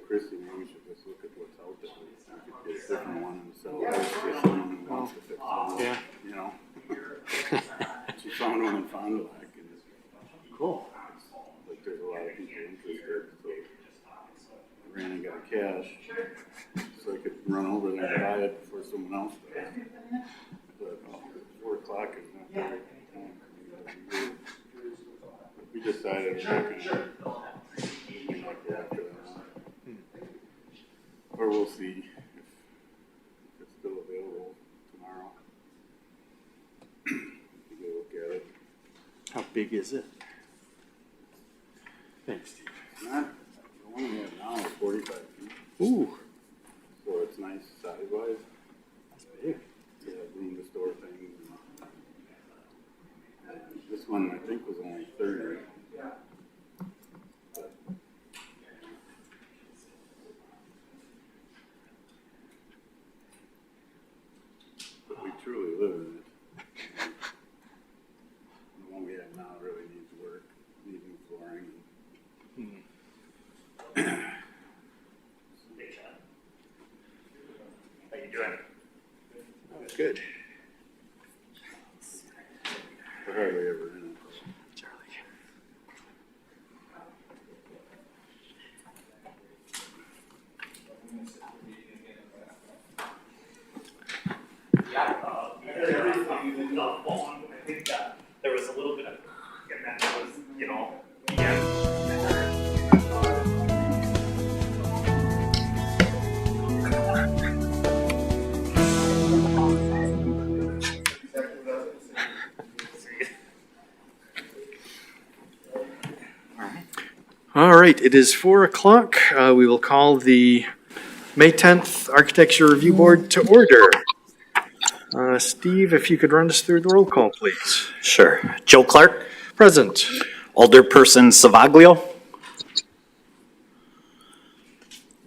Christie, maybe we should just look at what's out there. We could get a different one and sell it to someone who wants to fix it. Yeah. You know? She found one in Fond du Lac, and Cool. like there's a lot of people interested, so I ran and got cash so I could run over there and buy it before someone else does. But 4 o'clock is not the right time. We decided we're not gonna go after that. Or we'll see if it's still available tomorrow. We go look at it. How big is it? Thanks, Steve. Not, the one we have now is 45 feet, Ooh, so it's nice size-wise. that's big. Yeah, room to store things. And this one I think was only 30. But we truly live in it. The one we have now really needs work, needs new flooring. How you doing? Good. We're hardly ever in it. Charlie. Everything on phone. I think there was a little bit of, and then there was, you know, the end. All right, it is 4 o'clock. We will call the May 10th Architecture Review Board to order. Steve, if you could run us through the roll call, please. Sure. Joe Clark, Present. Alderperson Savaglio,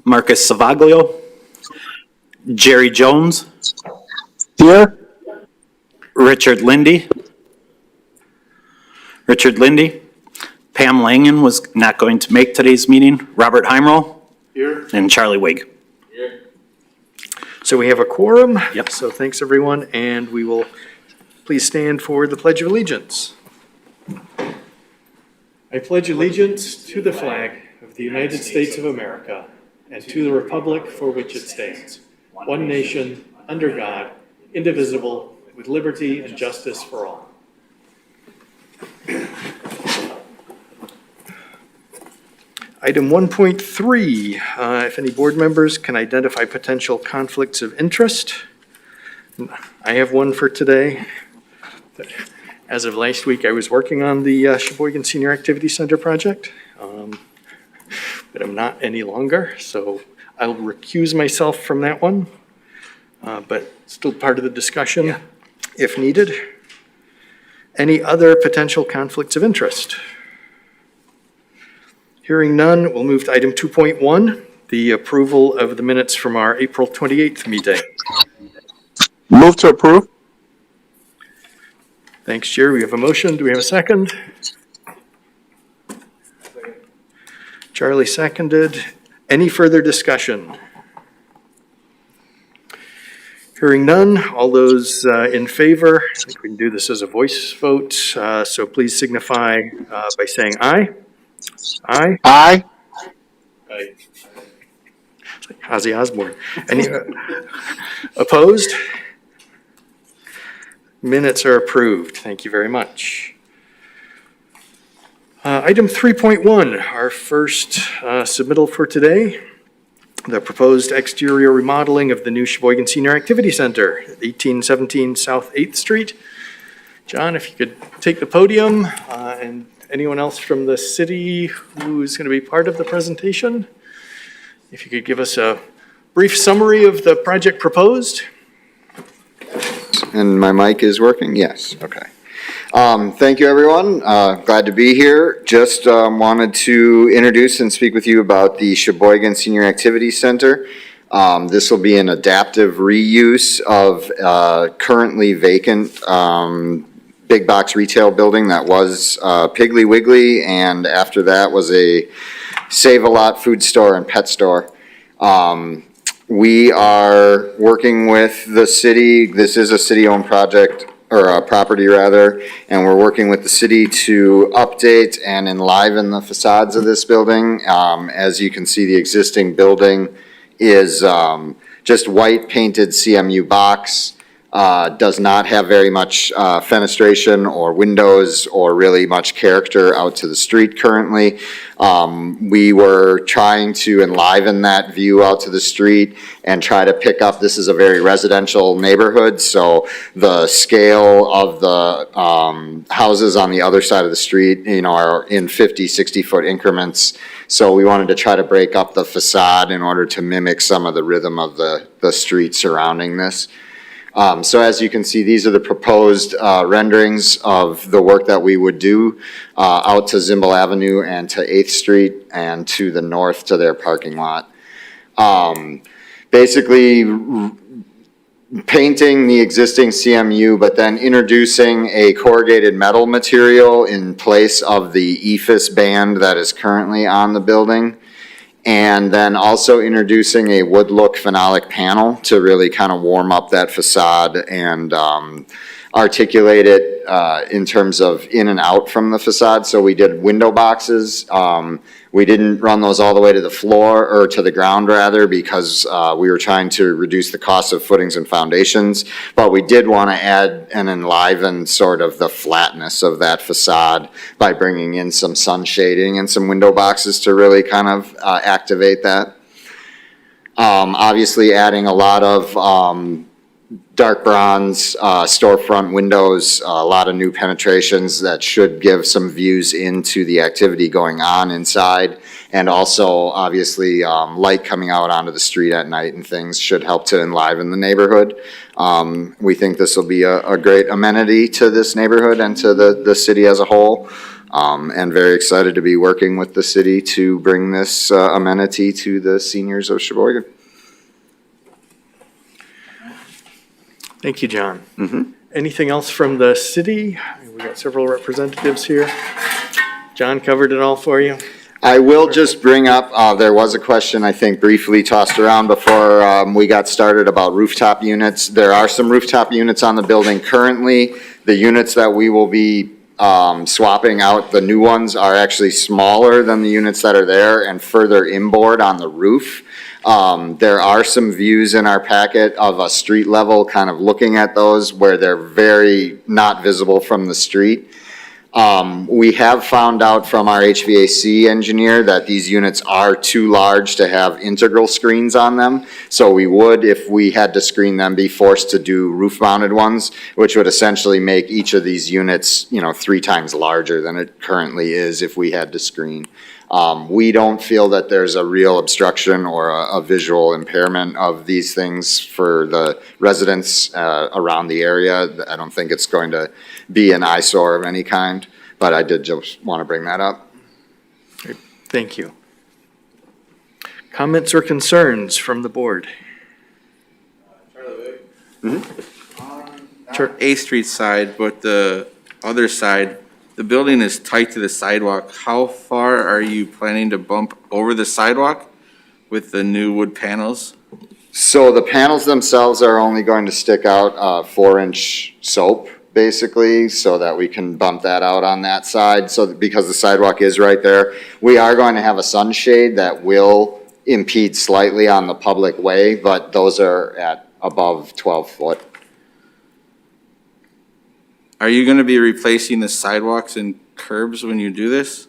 Marcus Savaglio, Jerry Jones, Here. Richard Lindy, Pam Langen was not going to make today's meeting, Robert Heimroll, Here? and Charlie Wig. So we have a quorum. Yep. So thanks, everyone, and we will please stand for the Pledge of Allegiance. I pledge allegiance to the flag of the United States of America and to the republic for which it stands, one nation, under God, indivisible, with liberty and justice for all. Item 1.3, if any board members can identify potential conflicts of interest. I have one for today. As of last week, I was working on the Sheboygan Senior Activity Center project, but I'm not any longer, so I'll recuse myself from that one, but still part of the discussion if needed. Any other potential conflicts of interest? Hearing none, we'll move to item 2.1, the approval of the minutes from our April 28th meeting. Move to approve. Thanks, Jerry. We have a motion. Do we have a second? Charlie seconded. Any further discussion? Hearing none, all those in favor, I think we can do this as a voice vote, so please signify by saying aye. Aye. Aye. Aye. It's like Ozzy Osbourne. Any opposed? Minutes are approved. Thank you very much. Item 3.1, our first submittal for today. The proposed exterior remodeling of the new Sheboygan Senior Activity Center at 1817 South 8th Street. John, if you could take the podium, and anyone else from the city who's going to be part of the presentation, if you could give us a brief summary of the project proposed. And my mic is working? Yes, okay. Thank you, everyone. Glad to be here. Just wanted to introduce and speak with you about the Sheboygan Senior Activity Center. This will be an adaptive reuse of currently vacant big box retail building that was Piggly Wiggly, and after that was a Save-A-Lot food store and pet store. We are working with the city. This is a city-owned project, or a property rather, and we're working with the city to update and enliven the facades of this building. As you can see, the existing building is just white painted CMU box. Does not have very much fenestration or windows or really much character out to the street currently. We were trying to enliven that view out to the street and try to pick up, this is a very residential neighborhood, so the scale of the houses on the other side of the street, you know, are in 50, 60-foot increments. So we wanted to try to break up the facade in order to mimic some of the rhythm of the street surrounding this. So as you can see, these are the proposed renderings of the work that we would do out to Zimbel Avenue and to 8th Street and to the north to their parking lot. Basically, painting the existing CMU, but then introducing a corrugated metal material in place of the EFIS band that is currently on the building. And then also introducing a wood look phenolic panel to really kind of warm up that facade and articulate it in terms of in and out from the facade. So we did window boxes. We didn't run those all the way to the floor, or to the ground rather, because we were trying to reduce the cost of footings and foundations. But we did want to add and enliven sort of the flatness of that facade by bringing in some sun shading and some window boxes to really kind of activate that. Obviously adding a lot of dark bronze storefront windows, a lot of new penetrations that should give some views into the activity going on inside, and also obviously light coming out onto the street at night and things should help to enliven the neighborhood. We think this will be a great amenity to this neighborhood and to the city as a whole, and very excited to be working with the city to bring this amenity to the seniors of Sheboygan. Thank you, John. Anything else from the city? We got several representatives here. John covered it all for you. I will just bring up, there was a question, I think, briefly tossed around before we got started about rooftop units. There are some rooftop units on the building currently. The units that we will be swapping out, the new ones, are actually smaller than the units that are there and further inboard on the roof. There are some views in our packet of a street level, kind of looking at those where they're very not visible from the street. We have found out from our HVAC engineer that these units are too large to have integral screens on them. So we would, if we had to screen them, be forced to do roof-mounted ones, which would essentially make each of these units, you know, 3 times larger than it currently is if we had to screen. We don't feel that there's a real obstruction or a visual impairment of these things for the residents around the area. I don't think it's going to be an eyesore of any kind, but I did just want to bring that up. Thank you. Comments or concerns from the board? Sure. A Street side, but the other side, the building is tight to the sidewalk. How far are you planning to bump over the sidewalk with the new wood panels? So the panels themselves are only going to stick out 4-inch soap, basically, so that we can bump that out on that side. So because the sidewalk is right there, we are going to have a sunshade that will impede slightly on the public way, but those are at above 12 foot. Are you gonna be replacing the sidewalks and curbs when you do this?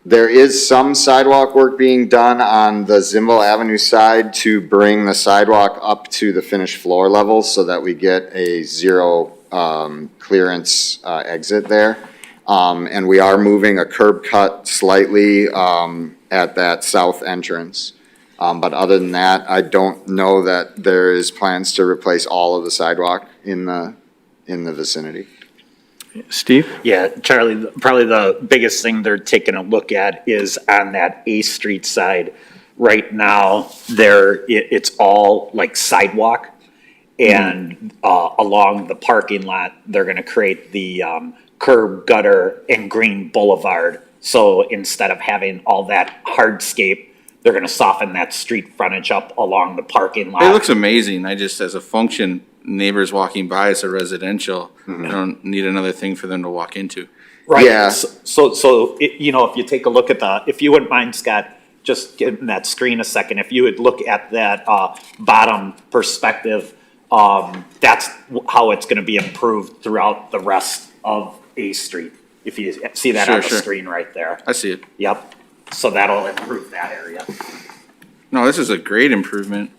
There is some sidewalk work being done on the Zimbel Avenue side to bring the sidewalk up to the finished floor level so that we get a zero clearance exit there. And we are moving a curb cut slightly at that south entrance. But other than that, I don't know that there is plans to replace all of the sidewalk in the vicinity. Steve? Yeah, Charlie, probably the biggest thing they're taking a look at is on that A Street side. Right now, it's all like sidewalk. And along the parking lot, they're gonna create the curb, gutter, and green boulevard So instead of having all that hardscape, they're gonna soften that street frontage up along the parking lot. It looks amazing. I just, as a function, neighbors walking by, it's a residential. I don't need another thing for them to walk into. Right. Yeah. You know, if you take a look at if you wouldn't mind, Scott, just getting that screen a second, if you would look at that, bottom perspective, that's how it's gonna be improved throughout the rest of A Street. If you see that on the Sure. screen right there. I see it. Yep. So that'll improve that area. No, this is a great improvement.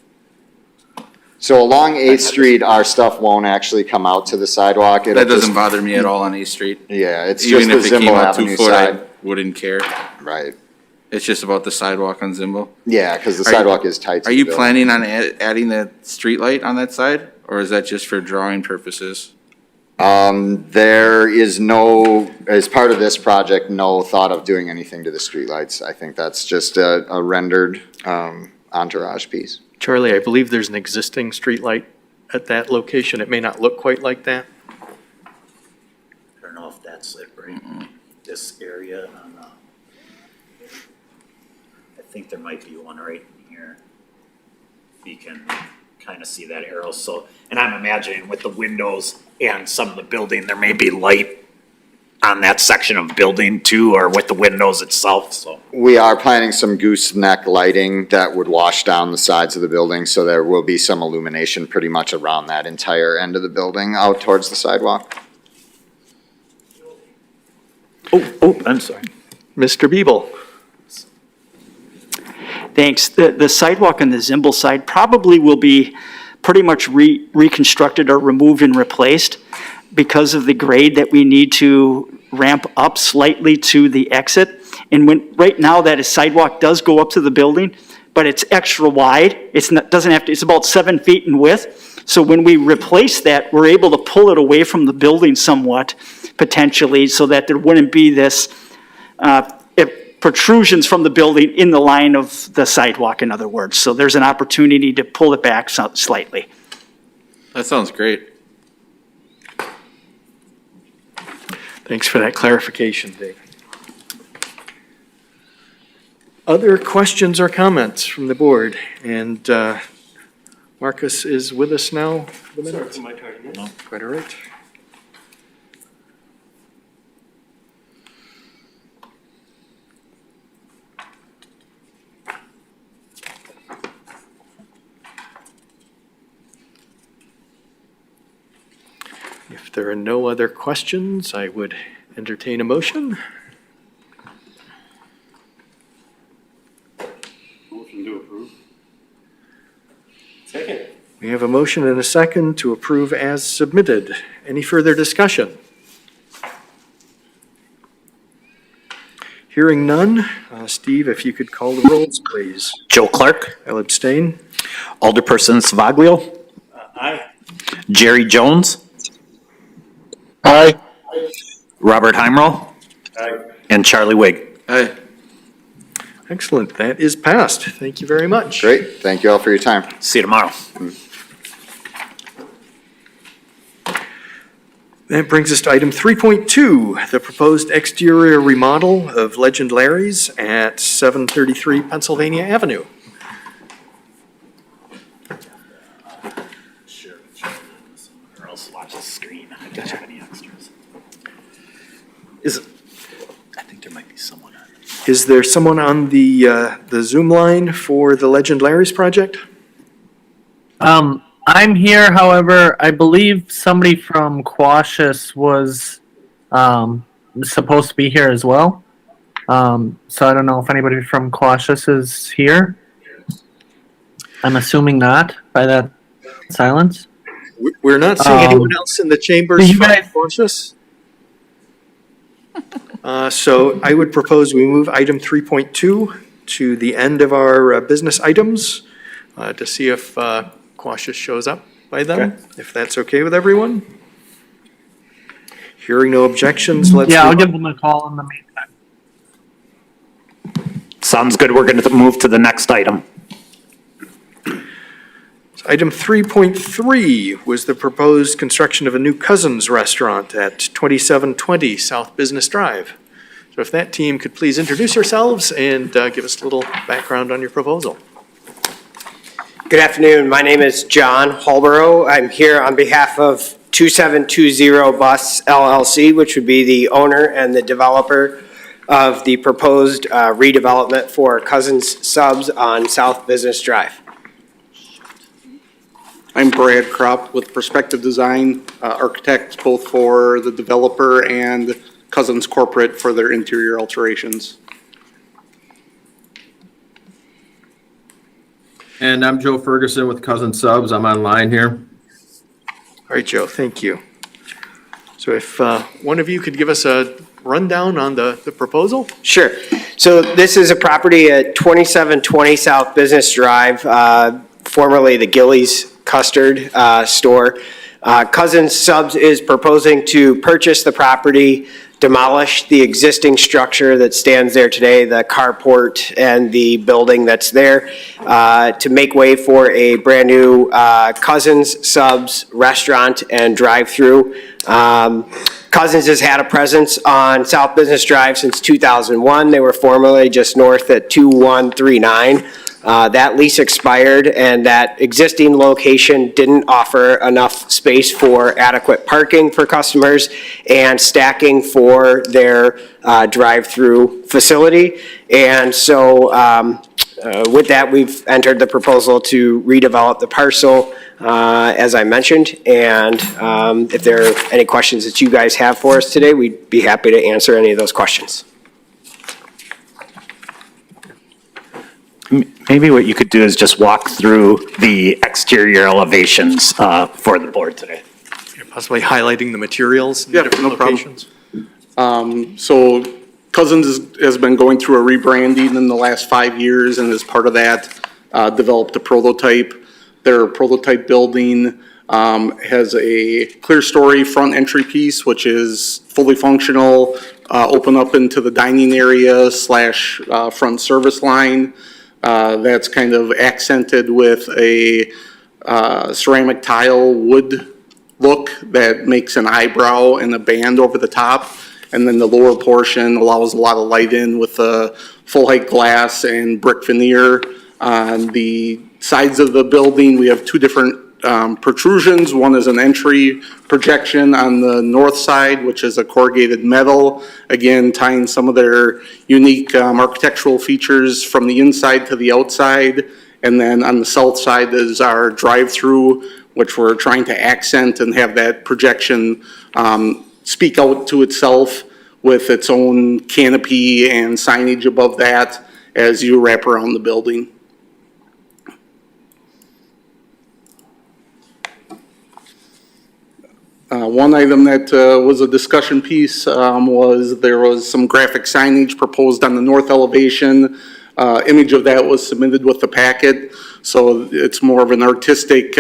So along 8th Street, our stuff won't actually come out to the sidewalk. It'll That doesn't just- bother me at all on East Street. Yeah, it's Even just the if it came Zimble out 2 Avenue foot, I side. wouldn't care. Right. It's just about the sidewalk on Zimble. Yeah, because the Are you- sidewalk is tight to Are the you building. planning on adding the street light on that side? Or is that just for drawing purposes? There is no, as part of this project, no thought of doing anything to the streetlights. I think that's just a rendered entourage piece. Charlie, I believe there's an existing streetlight at that location. It may not look quite like that. I don't know if that's it, right? This area on, I think there might be one right in here. You can kind of see that arrow, so, and I'm imagining with the windows and some of the building, there may be light on that section of building too, or with the windows itself, so. We are planning some gooseneck lighting that would wash down the sides of the building, so there will be some illumination pretty much around that entire end of the building out towards the sidewalk. Oh, I'm sorry. Mr. Biebel? Thanks. The sidewalk on the Zimble side probably will be pretty much reconstructed or removed and replaced because of the grade that we need to ramp up slightly to the exit. And right now that sidewalk does go up to the building, but it's extra wide. It's about 7 feet in width. So when we replace that, we're able to pull it away from the building somewhat, potentially, so that there wouldn't be this, protrusions from the building in the line of the sidewalk, in other words. So there's an opportunity to pull it back slightly. That sounds great. Thanks for that clarification, Dave. Other questions or comments from the board? And Marcus is with us now for the minute? Quite all right. If there are no other questions, I would entertain a motion. Motion to approve. Second. We have a motion and a second to approve as submitted. Any further discussion? Hearing none, Steve, if you could call the rolls, please. Joe Clark, I'll abstain. Alderperson Svaglio, Aye. Jerry Jones, Aye. Robert Heimroll, Aye. and Charlie Wig. Aye. Excellent, that is passed. Thank you very much. Great, thank you all for your time. See you tomorrow. That brings us to item 3.2, the proposed exterior remodel of Legend Larry's at 733 Pennsylvania Avenue. Sure. Or else watch the screen. I don't have any extras. I think there might be someone on. Is there someone on the Zoom line for the Legend Larry's project? I'm here, however, I believe somebody from Quashis was supposed to be here as well. So I don't know if anybody from Quashis is here. I'm assuming not by that silence. We're not seeing anyone else in the chambers do you from guys- Cautious. So I would propose we move item 3.2 to the end of our business items to see if Cautious shows up by then, if that's okay with everyone. Hearing no objections, let's. Yeah, I'll move give them a call in the meantime. Sounds good. We're going to move to the next item. Item 3.3 was the proposed construction of a new Cousins restaurant at 2720 South Business Drive. So if that team could please introduce yourselves and give us a little background on your proposal. Good afternoon. My name is John Holborough. I'm here on behalf of 2720 Bus LLC, which would be the owner and the developer of the proposed redevelopment for Cousins Subs on South Business Drive. I'm Brad Kropp with Perspective Design, architect both for the developer and Cousins Corporate for their interior alterations. And I'm Joe Ferguson with Cousin Subs. I'm online here. All right, Joe, thank you. So if one of you could give us a rundown on the proposal? Sure. So this is a property at 2720 South Business Drive, formerly the Gillies Custard store. Cousins Subs is proposing to purchase the property, demolish the existing structure that stands there today, the carport and the building that's there, to make way for a brand new Cousins Subs restaurant and drive-through. Cousins has had a presence on South Business Drive since 2001. They were formerly just north at 2139. That lease expired and that existing location didn't offer enough space for adequate parking for customers and stacking for their drive-through facility. And so with that, we've entered the proposal to redevelop the parcel, as I mentioned. And if there are any questions that you guys have for us today, we'd be happy to answer any of those questions. Maybe what you could do is just walk through the exterior elevations for the board today. Possibly highlighting the materials in Yeah, different no problem. locations? So Cousins has been going through a rebranding in the last 5 years, and as part of that, developed a prototype. Their prototype building has a clear story front entry piece, which is fully functional, open up into the dining area / front service line. That's kind of accented with a ceramic tile wood look that makes an eyebrow and a band over the top. And then the lower portion allows a lot of light in with a full height glass and brick veneer. On the sides of the building, we have two different protrusions. One is an entry projection on the north side, which is a corrugated metal, again tying some of their unique architectural features from the inside to the outside. And then on the south side is our drive-through, which we're trying to accent and have that projection speak out to itself with its own canopy and signage above that as you wrap around the building. One item that was a discussion piece was there was some graphic signage proposed on the north elevation. Image of that was submitted with the packet, so it's more of an artistic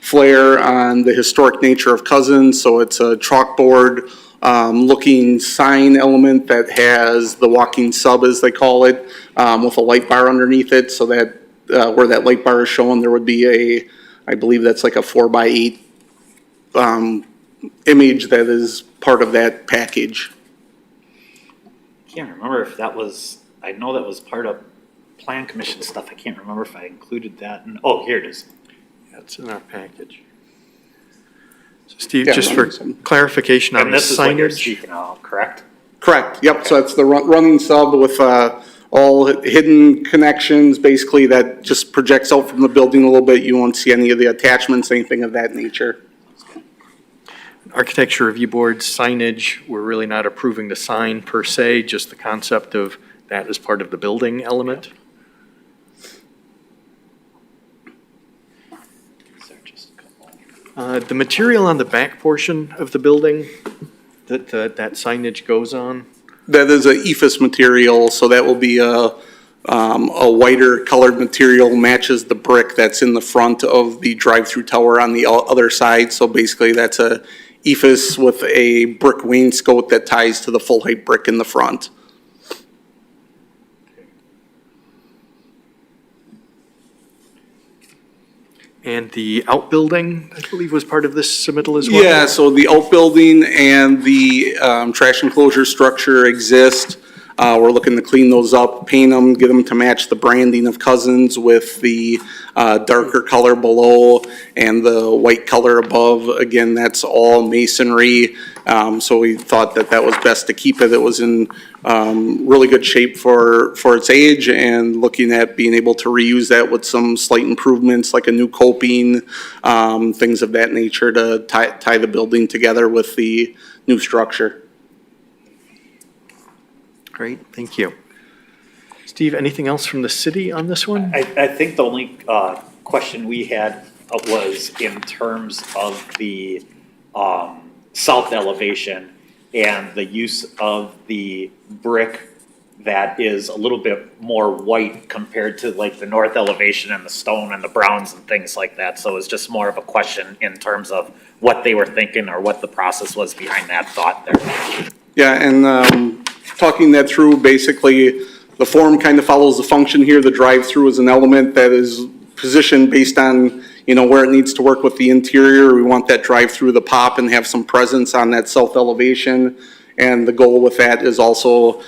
flair on the historic nature of Cousins. So it's a chalkboard looking sign element that has the walking sub, as they call it, with a light bar underneath it, so that where that light bar is shown, there would be a, I believe that's like a 4x8 image that is part of that package. Can't remember if that was, I know that was part of Plan Commission stuff. I can't remember if I included that. Oh, here it is. Yeah, it's in our package. So Steve, Yeah, just for clarification on And the this is what you're signage, speaking of, correct? Correct, yep, so it's the running sub with all hidden connections, basically, that just projects out from the building a little bit. You won't see any of the attachments, anything of that nature. Architecture Review Board signage, we're really not approving the sign per se, just the concept of that as part of the building element. The material on the back portion of the building that that signage goes on, That is a ephes material, so that will be a whiter colored material, matches the brick that's in the front of the drive-through tower on the other side. So basically that's a ephes with a brick wainscot that ties to the full height brick in the front. And the outbuilding, I believe, was part of this submittal as well? Yeah, so the outbuilding and the trash enclosure structure exist. We're looking to clean those up, paint them, get them to match the branding of Cousins with the darker color below and the white color above. Again, that's all masonry. So we thought that that was best to keep it. It was in really good shape for its age, and looking at being able to reuse that with some slight improvements like a new coping, things of that nature to tie the building together with the new structure. Great, thank you. Steve, anything else from the city on this one? I think the only question we had was in terms of the south elevation and the use of the brick that is a little bit more white compared to like the north elevation and the stone and the browns and things like that. So it's just more of a question in terms of what they were thinking or what the process was behind that thought there. Yeah, and talking that through, basically, the form kind of follows the function here. The drive-through is an element that is positioned based on, you know, where it needs to work with the interior. We want that drive-through to pop and have some presence on that south elevation. And the goal with that is also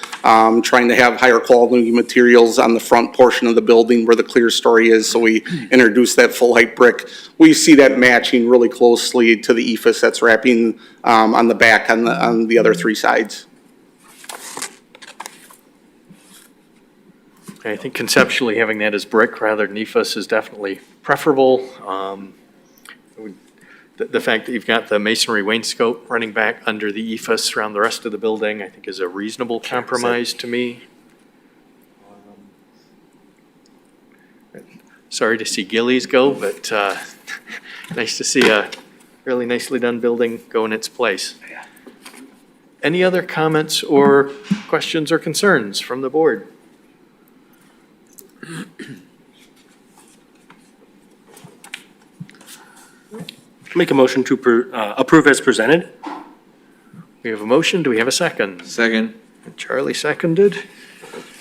trying to have higher quality materials on the front portion of the building where the clear story is. So we introduce that full height brick. We see that matching really closely to the ephes that's wrapping on the back on the other three sides. I think conceptually having that as brick rather than ephes is definitely preferable. The fact that you've got the masonry wainscot running back under the ephes around the rest of the building, I think is a reasonable compromise to me. Sorry to see Gillies go, but nice to see a really nicely done building go in its place. Any other comments or questions or concerns from the board? Make a motion to approve as presented. We have a motion. Do we have a second? Second. Charlie seconded.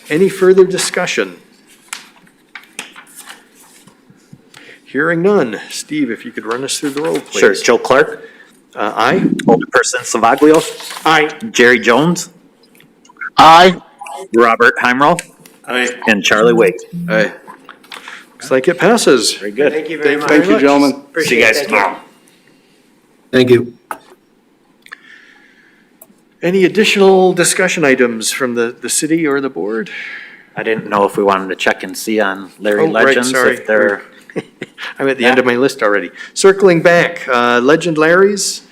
Any further discussion? Hearing none. Steve, if you could run us through the roll, please. Sure. Joe Clark. Aye. Alderperson Savaglio. Aye. Jerry Jones. Aye. Robert Heimroll. Aye. And Charlie Wade. Aye. Looks like it passes. Very good. Thank you very much. Thank you, gentlemen. See you Appreciate guys it. tomorrow. Thank you. Any additional discussion items from the city or the board? I didn't know if we wanted to check and see on Larry Oh, right, Legends, sorry. if they're, I'm at the end of my list already. Circling back, Legend Larry's,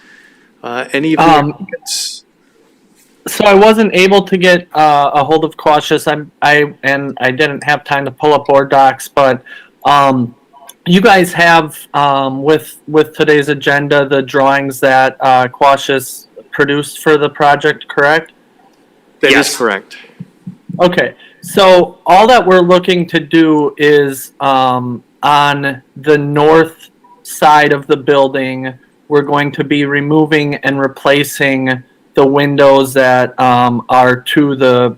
any of the applicants? So I wasn't able to get a hold of Cautious. I didn't have time to pull up board docs, but you guys have with today's agenda the drawings that Cautious produced for the project, correct? That Yes. is correct. Okay, so all that we're looking to do is on the north side of the building, we're going to be removing and replacing the windows that are to the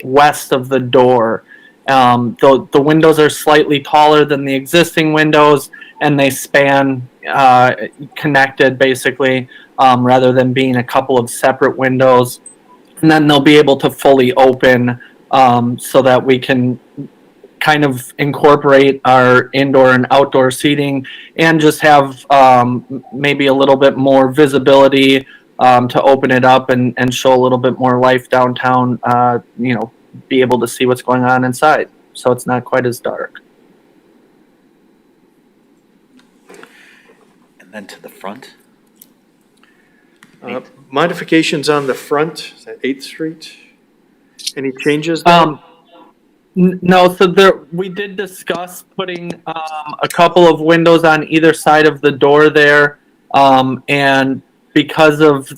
west of the door. The windows are slightly taller than the existing windows, and they span connected basically, rather than being a couple of separate windows. And then they'll be able to fully open so that we can kind of incorporate our indoor and outdoor seating and just have maybe a little bit more visibility to open it up and show a little bit more life downtown, be able to see what's going on inside. So it's not quite as dark. and then to the front. Modifications on the front, is that 8th Street? Any changes there? No, so we did discuss putting a couple of windows on either side of the door there, and because of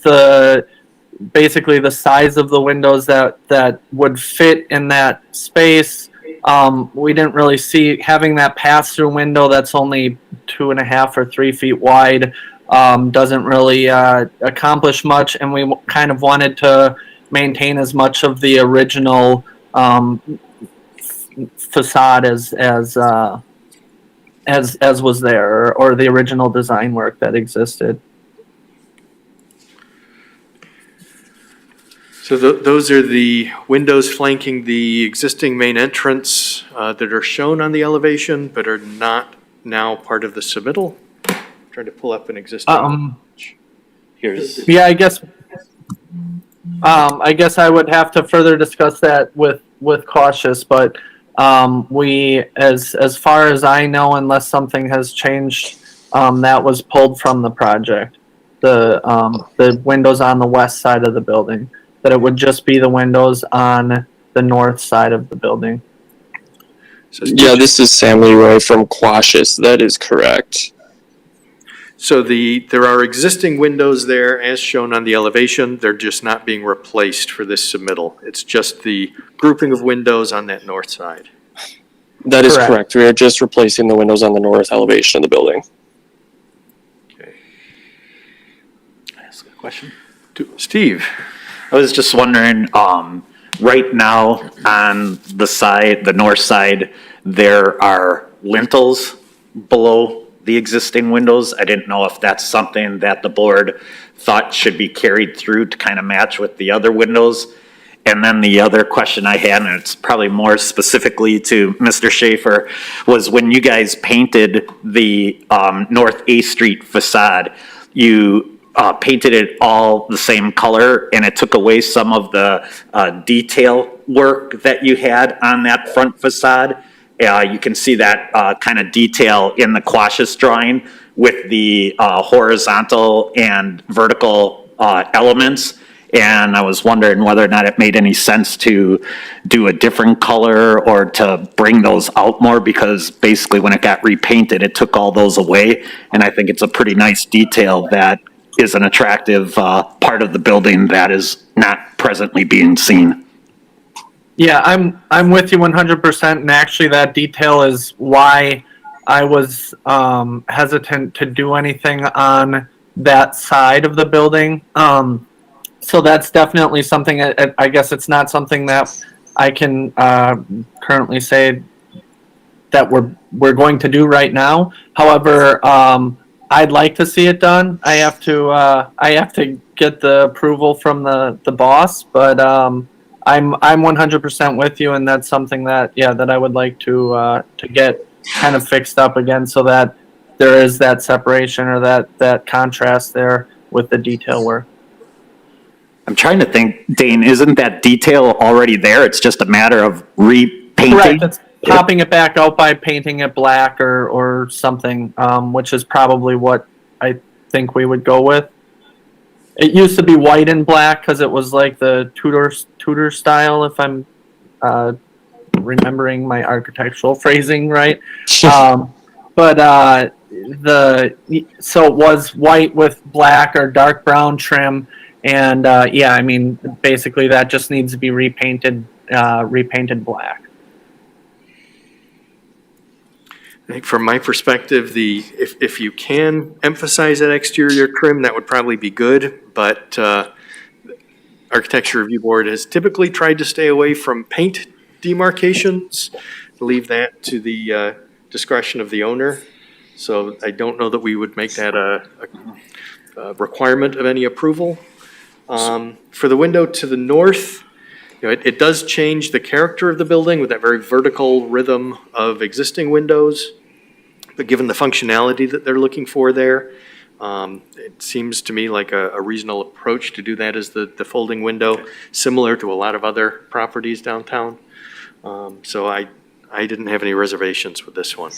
basically the size of the windows that would fit in that space, we didn't really see having that pass-through window that's only 2.5 or 3 feet wide doesn't really accomplish much, and we kind of wanted to maintain as much of the original facade as as was there, or the original design work that existed. So those are the windows flanking the existing main entrance that are shown on the elevation, but are not now part of the submittal. Trying to pull up an existing. Here's, Yeah, I guess I would have to further discuss that with cautious, but we, as far as I know, unless something has changed, that was pulled from the project. The windows on the west side of the building, that it would just be the windows on the north side of the building. So Yeah, this is Sam Leroy from Quashis. That is correct. So there are existing windows there as shown on the elevation. They're just not being replaced for this submittal. It's just the grouping of windows on that north side. That is Correct. correct. We are just replacing the windows on the north elevation of the building. Okay. can I ask a question? Steve? I was just wondering, right now on the side, the north side, there are lintels below the existing windows. I didn't know if that's something that the board thought should be carried through to kind of match with the other windows. And then the other question I had, and it's probably more specifically to Mr. Schaefer, was when you guys painted the North A Street facade, you painted it all the same color, and it took away some of the detail work that you had on that front facade. You can see that kind of detail in the Quashis drawing with the horizontal and vertical elements. And I was wondering whether or not it made any sense to do a different color or to bring those out more, because basically when it got repainted, it took all those away. And I think it's a pretty nice detail that is an attractive part of the building that is not presently being seen. Yeah, I'm with you 100%, and actually that detail is why I was hesitant to do anything on that side of the building. So that's definitely something. I guess it's not something that I can currently say that we're going to do right now. However, I'd like to see it done. I have to get the approval from the boss, but I'm 100% with you, and that's something that I would like to get kind of fixed up again, so that there is that separation or that contrast there with the detail work. I'm trying to think, Dane, isn't that detail already there? It's just a matter of repainting? Correct. It's popping it back out by painting it black or something, which is probably what I think we would go with. It used to be white and black because it was like the Tudor style, if I'm remembering my architectural phrasing right. So it was white with black or dark brown trim. And I mean, basically that just needs to be repainted black. I think from my perspective, if you can emphasize that exterior trim, that would probably be good. But Architecture Review Board has typically tried to stay away from paint demarcations, leave that to the discretion of the owner. So I don't know that we would make that a requirement of any approval. For the window to the north, it does change the character of the building with that very vertical rhythm of existing windows. But given the functionality that they're looking for there, it seems to me like a reasonable approach to do that as the folding window, similar to a lot of other properties downtown. So I didn't have any reservations with this one.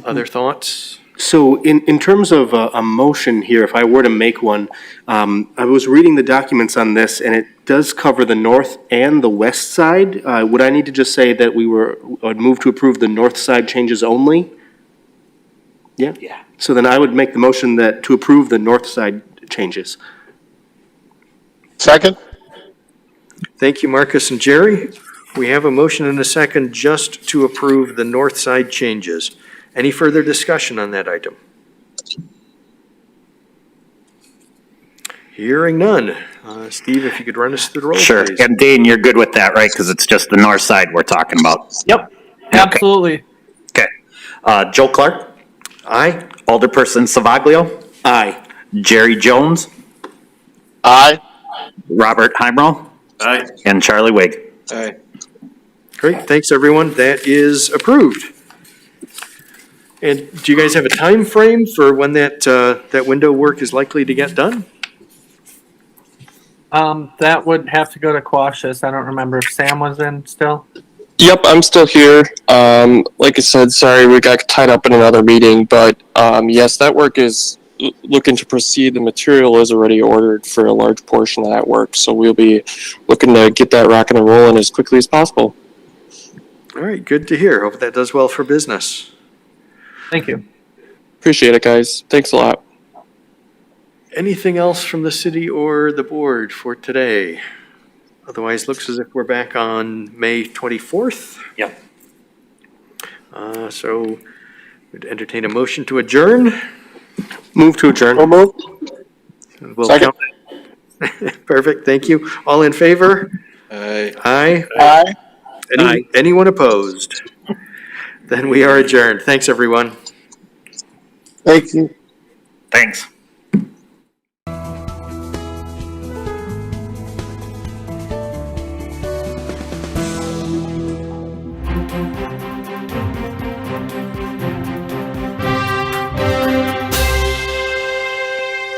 Other thoughts? So in terms of a motion here, if I were to make one, I was reading the documents on this, and it does cover the north and the west side. Would I need to just say that would move to approve the north side changes only? Yeah? Yeah. So then I would make the motion to approve the north side changes. Second? Thank you, Marcus and Jerry. We have a motion and a second just to approve the north side changes. Any further discussion on that item? Hearing none. Steve, if you could run us through the roll, Sure. please. And Dane, you're good with that, right? Because it's just the north side we're talking about. Yep, absolutely. Joe Clark, Aye. Alderperson Savaglio, Aye. Jerry Jones, Aye. Robert Heimrall, Aye. and Charlie Wig. Aye. Great, thanks, everyone. That is approved. And do you guys have a time frame for when that window work is likely to get done? That would have to go to Quashis. I don't remember if Sam was in still. Yep, I'm still here. Like I said, sorry, we got tied up in another meeting, but yes, that work is looking to proceed. The material is already ordered for a large portion of that work, so we'll be looking to get that rocking and rolling as quickly as possible. All right, good to hear. Hope that does well for business. Thank you. Appreciate it, guys. Thanks a lot. Anything else from the city or the board for today? Otherwise, looks as if we're back on May 24th. Yep. So we'd entertain a motion to adjourn. Move to adjourn. We'll Second. count- Perfect, thank you. All in favor? Aye. Aye. Aye. Anyone opposed? Then we are adjourned. Thanks, everyone. Thank you. Thanks.